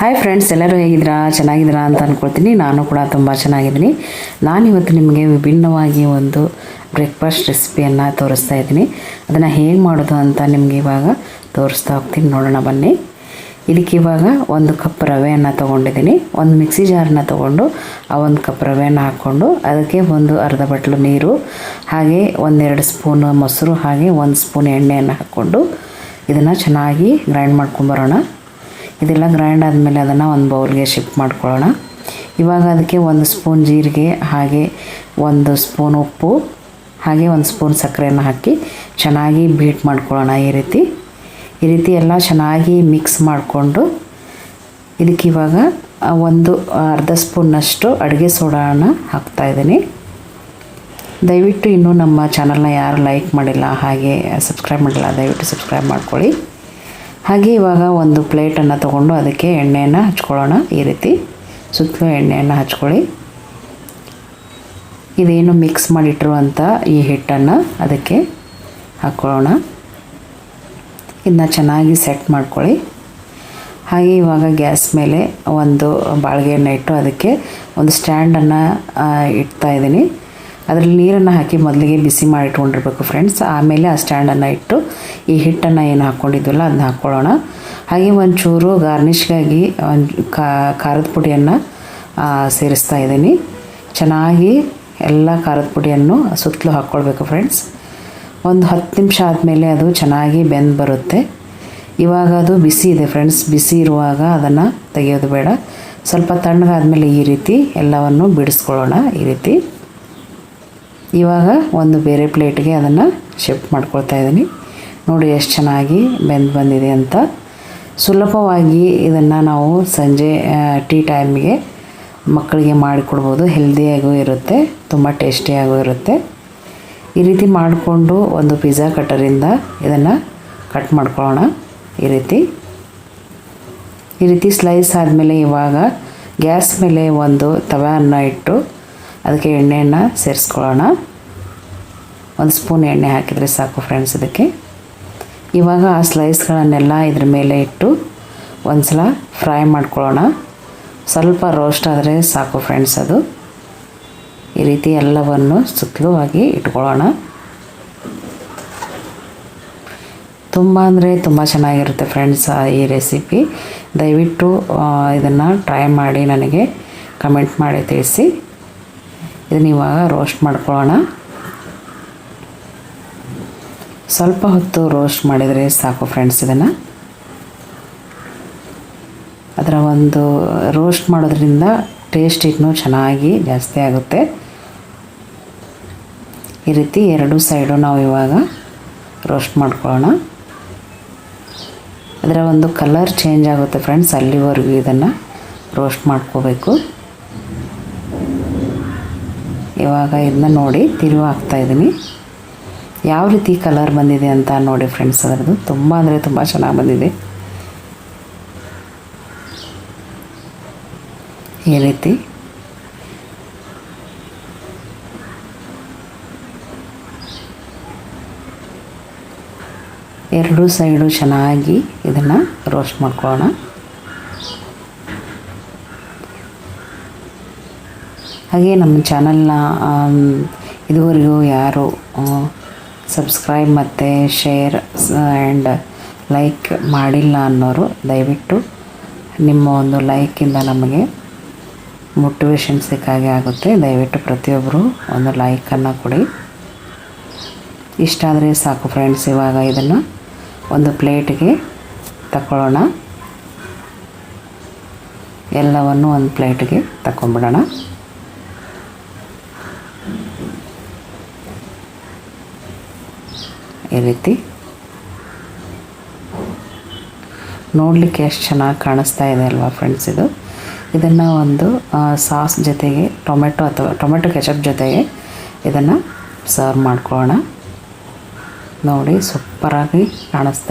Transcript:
Hi friends, ಎಲ್ಲರೂ ಹೇಗಿದ್ದೀರಾ? ಚೆನ್ನಾಗಿದ್ದೀರಾ ಅಂತ ಅಂದ್ಕೊಳ್ತೀನಿ. ನಾನು ಕೂಡ ತುಂಬ ಚೆನ್ನಾಗಿದ್ದೀನಿ. ನಾನಿವತ್ತು ನಿಮಗೆ ವಿಭಿನ್ನವಾಗಿ ಒಂದು ಬ್ರೇಕ್ಫಾಸ್ಟ್ ರೆಸಿಪಿಯನ್ನು ತೋರಿಸ್ತಾ ಇದ್ದೀನಿ. ಅದನ್ನು ಹೇಗೆ ಮಾಡೋದು ಅಂತ ನಿಮಗೆ ಇವಾಗ ತೋರಿಸ್ತಾ ಹೋಗ್ತೀನಿ. ನೋಡೋಣ ಬನ್ನಿ. ಇದಕ್ಕೆ ಇವಾಗ 1 ಕಪ್ ರವೆಯನ್ನು ತೊಗೊಂಡಿದ್ದೀನಿ. ಒಂದು ಮಿಕ್ಸಿ ಜಾರನ್ನ ತೊಗೊಂಡು ಆ 1 ಕಪ್ ರವೆಯನ್ನು ಹಾಕ್ಕೊಂಡು ಅದಕ್ಕೆ ಒಂದು ಅರ್ಧ ಬಟ್ಲು ನೀರು, ಹಾಗೆ 1-2 ಸ್ಪೂನ್ ಮೊಸರು, ಹಾಗೆ 1 ಸ್ಪೂನ್ ಎಣ್ಣೆಯನ್ನು ಹಾಕ್ಕೊಂಡು ಇದನ್ನು ಚೆನ್ನಾಗಿ ಗ್ರೈಂಡ್ ಮಾಡ್ಕೊಂಬರೋಣ. ಇದೆಲ್ಲ ಗ್ರೈಂಡ್ ಆದಮೇಲೆ ಅದನ್ನು ಒಂದು ಬೌಲ್ಗೆ ಶಿಫ್ಟ್ ಮಾಡ್ಕೊಳ್ಳೋಣ. ಇವಾಗ ಅದಕ್ಕೆ 1 ಸ್ಪೂನ್ ಜೀರಿಗೆ, ಹಾಗೆ 1 ಸ್ಪೂನ್ ಉಪ್ಪು, ಹಾಗೆ 1 ಸ್ಪೂನ್ ಸಕ್ಕರೆಯನ್ನು ಹಾಕಿ ಚೆನ್ನಾಗಿ ಬೀಟ್ ಮಾಡ್ಕೊಳ್ಳೋಣ. ಈ ರೀತಿ ಎಲ್ಲ ಚೆನ್ನಾಗಿ ಮಿಕ್ಸ್ ಮಾಡಿಕೊಂಡು ಇದಕ್ಕೆ ಇವಾಗ ಅರ್ಧ ಸ್ಪೂನ್ನಷ್ಟು ಅಡುಗೆ ಸೋಡಾನ ಹಾಕ್ತಾಯಿದ್ದೀನಿ. ದಯವಿಟ್ಟು ಇನ್ನೂ ನಮ್ಮ ಚಾನಲ್ನ ಯಾರು ಲೈಕ್ ಮಾಡಿಲ್ಲ, ಹಾಗೆ ಸಬ್ಸ್ಕ್ರೈಬ್ ಮಾಡಿಲ್ಲ, ದಯವಿಟ್ಟು ಸಬ್ಸ್ಕ್ರೈಬ್ ಮಾಡ್ಕೊಳ್ಳಿ. ಹಾಗೆ ಇವಾಗ ಒಂದು ಪ್ಲೇಟನ್ನು ತೊಗೊಂಡು ಅದಕ್ಕೆ ಎಣ್ಣೆಯನ್ನು ಹಚ್ಕೊಳ್ಳೋಣ. ಈ ರೀತಿ ಸುತ್ತಲೂ ಎಣ್ಣೆಯನ್ನು ಹಚ್ಕೊಳ್ಳಿ. ಇದೇನು ಮಿಕ್ಸ್ ಮಾಡಿಟ್ಟಿರುವಂಥ ಈ ಹಿಟ್ಟನ್ನು ಅದಕ್ಕೆ ಹಾಕ್ಕೊಳ್ಳೋಣ. ಇದನ್ನ ಚೆನ್ನಾಗಿ ಸೆಟ್ ಮಾಡ್ಕೊಳ್ಳಿ. ಹಾಗೆ ಇವಾಗ ಗ್ಯಾಸ್ ಮೇಲೆ ಒಂದು ಬಾಳಿಗೆಯನ್ನು ಇಟ್ಟು ಅದಕ್ಕೆ ಒಂದು ಸ್ಟ್ಯಾಂಡನ್ನು ಇಡ್ತಾಯಿದ್ದೀನಿ. ಅದರಲ್ಲಿ ನೀರನ್ನು ಹಾಕಿ ಮೊದಲಿಗೆ ಬಿಸಿ ಮಾಡಿ ಇಟ್ಕೊಂಡಿರ್ಬೇಕು ಫ್ರೆಂಡ್ಸ್. ಆಮೇಲೆ ಆ ಸ್ಟ್ಯಾಂಡನ್ನು ಇಟ್ಟು ಈ ಹಿಟ್ಟನ್ನು ಏನು ಹಾಕ್ಕೊಂಡಿದ್ವಲ್ಲ ಅದನ್ನ ಹಾಕ್ಕೊಳ್ಳೋಣ. ಹಾಗೆ ಒಂಚೂರು ಗಾರ್ನಿಷ್ಗಾಗಿ ಖಾರದ ಪುಡಿಯನ್ನು ಸೇರಿಸ್ತಾ ಇದ್ದೀನಿ. ಚೆನ್ನಾಗಿ ಎಲ್ಲ ಖಾರದ ಪುಡಿಯನ್ನು ಸುತ್ತಲೂ ಹಾಕ್ಕೊಳ್ಬೇಕು ಫ್ರೆಂಡ್ಸ್. ಒಂದು 10 ನಿಮಿಷ ಆದಮೇಲೆ ಅದು ಚೆನ್ನಾಗಿ ಬೆಂದು ಬರುತ್ತೆ. ಇವಾಗ ಅದು ಬಿಸಿ ಇದೆ ಫ್ರೆಂಡ್ಸ್. ಬಿಸಿ ಇರುವಾಗ ಅದನ್ನು ತೆಗೆಯೋದು ಬೇಡ. ಸ್ವಲ್ಪ ತಣ್ಣಗಾದ್ಮೇಲೆ ಈ ರೀತಿ ಎಲ್ಲವನ್ನು ಬಿಡಿಸ್ಕೊಳ್ಳೋಣ. ಈ ರೀತಿ ಇವಾಗ ಒಂದು ಬೇರೆ ಪ್ಲೇಟ್ಗೆ ಅದನ್ನು ಶಿಫ್ಟ್ ಮಾಡ್ಕೊಳ್ತಾ ಇದ್ದೀನಿ. ನೋಡಿ ಎಷ್ಟು ಚೆನ್ನಾಗಿ ಬೆಂದು ಬಂದಿದೆ ಅಂತ. ಸುಲಭವಾಗಿ ಇದನ್ನು ನಾವು ಸಂಜೆ ಟೀ ಟೈಮಿಗೆ ಮಕ್ಕಳಿಗೆ ಮಾಡಿಕೊಡ್ಬೋದು. ಹೆಲ್ದಿಯಾಗೂ ಇರುತ್ತೆ, ತುಂಬ ಟೇಸ್ಟಿಯಾಗೂ ಇರುತ್ತೆ. ಈ ರೀತಿ ಮಾಡಿಕೊಂಡು ಒಂದು ಪಿಜ್ಜಾ ಕಟ್ಟರಿಂದ ಇದನ್ನು ಕಟ್ ಮಾಡ್ಕೊಳ್ಳೋಣ. ಈ ರೀತಿ ಸ್ಲೈಸ್ ಆದಮೇಲೆ ಇವಾಗ ಗ್ಯಾಸ್ ಮೇಲೆ ಒಂದು ತವೆಯನ್ನು ಇಟ್ಟು ಅದಕ್ಕೆ ಎಣ್ಣೆಯನ್ನು ಸೇರಿಸ್ಕೊಳ್ಳೋಣ. 1 ಸ್ಪೂನ್ ಎಣ್ಣೆ ಹಾಕಿದರೆ ಸಾಕು ಫ್ರೆಂಡ್ಸ್. ಇದಕ್ಕೆ ಇವಾಗ ಆ ಸ್ಲೈಸ್ಗಳನ್ನೆಲ್ಲ ಇದ್ರ ಮೇಲೆ ಇಟ್ಟು ಒಂದು ಸಲ ಫ್ರೈ ಮಾಡ್ಕೊಳ್ಳೋಣ. ಸ್ವಲ್ಪ ರೋಸ್ಟ್ ಆದರೆ ಸಾಕು ಫ್ರೆಂಡ್ಸ್. ಅದು ಈ ರೀತಿ ಎಲ್ಲವನ್ನು ಸುತ್ತಲೂ ಆಗಿ ಇಟ್ಕೊಳ್ಳೋಣ. ತುಂಬ ಅಂದರೆ ತುಂಬ ಚೆನ್ನಾಗಿರುತ್ತೆ ಫ್ರೆಂಡ್ಸ್ ಈ ರೆಸಿಪಿ. ದಯವಿಟ್ಟು ಇದನ್ನು ಟ್ರೈ ಮಾಡಿ ನನಗೆ ಕಮೆಂಟ್ ಮಾಡಿ ತಿಳಿಸಿ. ಇದನ್ನ ಇವಾಗ ರೋಸ್ಟ್ ಮಾಡ್ಕೊಳ್ಳೋಣ. ಸ್ವಲ್ಪ ಹೊತ್ತು ರೋಸ್ಟ್ ಮಾಡಿದರೆ ಸಾಕು ಫ್ರೆಂಡ್ಸ್. ಇದನ್ನು ಅದರ ಒಂದು ರೋಸ್ಟ್ ಮಾಡೋದ್ರಿಂದ ಟೇಸ್ಟ್ ಇನ್ನೂ ಚೆನ್ನಾಗಿ ಜಾಸ್ತಿ ಆಗುತ್ತೆ. ಈ ರೀತಿ 2 ಸೈಡು ನಾವು ಇವಾಗ ರೋಸ್ಟ್ ಮಾಡ್ಕೊಳ್ಳೋಣ. ಅದರ ಒಂದು ಕಲರ್ ಚೇಂಜ್ ಆಗುತ್ತೆ ಫ್ರೆಂಡ್ಸ್. ಅಲ್ಲಿವರೆಗೂ ಇದನ್ನು ರೋಸ್ಟ್ ಮಾಡ್ಕೋಬೇಕು. ಇವಾಗ ಇದನ್ನ ನೋಡಿ ತಿರುವು ಹಾಕ್ತಾಯಿದ್ದೀನಿ. ಯಾವ ರೀತಿ ಕಲರ್ ಬಂದಿದೆ ಅಂತ ನೋಡಿ ಫ್ರೆಂಡ್ಸ್. ಅದರದ್ದು ತುಂಬ ಅಂದರೆ ತುಂಬ ಚೆನ್ನಾಗಿ ಬಂದಿದೆ. ಈ ರೀತಿ ಎರಡೂ ಸೈಡು ಚೆನ್ನಾಗಿ ಇದನ್ನು ರೋಸ್ಟ್ ಮಾಡ್ಕೊಳ್ಳೋಣ. ಹಾಗೆ ನಮ್ಮ ಚಾನಲ್ನ ಇದುವರೆಗೂ ಯಾರು ಸಬ್ಸ್ಕ್ರೈಬ್ ಮತ್ತು ಶೇರ್ ಆ್ಯಂಡ್ ಲೈಕ್ ಮಾಡಿಲ್ಲ ಅನ್ನೋರು ದಯವಿಟ್ಟು ನಿಮ್ಮ ಒಂದು ಲೈಕಿಂದ ನಮಗೆ ಮೋಟಿವೇಶನ್ ಸಿಕ್ಕಾಗೆ ಆಗುತ್ತೆ. ದಯವಿಟ್ಟು ಪ್ರತಿಯೊಬ್ಬರು ಒಂದು ಲೈಕನ್ನು ಕೊಡಿ. ಇಷ್ಟ ಆದರೆ ಸಾಕು ಫ್ರೆಂಡ್ಸ್. ಇವಾಗ ಇದನ್ನು ಒಂದು ಪ್ಲೇಟ್ಗೆ ತಗೊಳ್ಳೋಣ. ಎಲ್ಲವನ್ನು ಒಂದು ಪ್ಲೇಟ್ಗೆ ತಗೊಂಡ್ಬಿಡೋಣ. ಈ ರೀತಿ ನೋಡಲಿಕ್ಕೆ ಎಷ್ಟು ಚೆನ್ನಾಗಿ ಕಾಣಿಸ್ತಾ ಇದೆ ಅಲ್ವಾ ಫ್ರೆಂಡ್ಸ್. ಇದನ್ನು ಒಂದು ಸಾಸ್ ಜೊತೆಗೆ ಟೊಮೆಟೊ ಕೆಚಪ್ ಜೊತೆಗೆ ಇದನ್ನು ಸರ್ವ್ ಮಾಡ್ಕೊಳ್ಳೋಣ. ನೋಡಿ ಸೂಪರಾಗಿ ಕಾಣಿಸ್ತಾ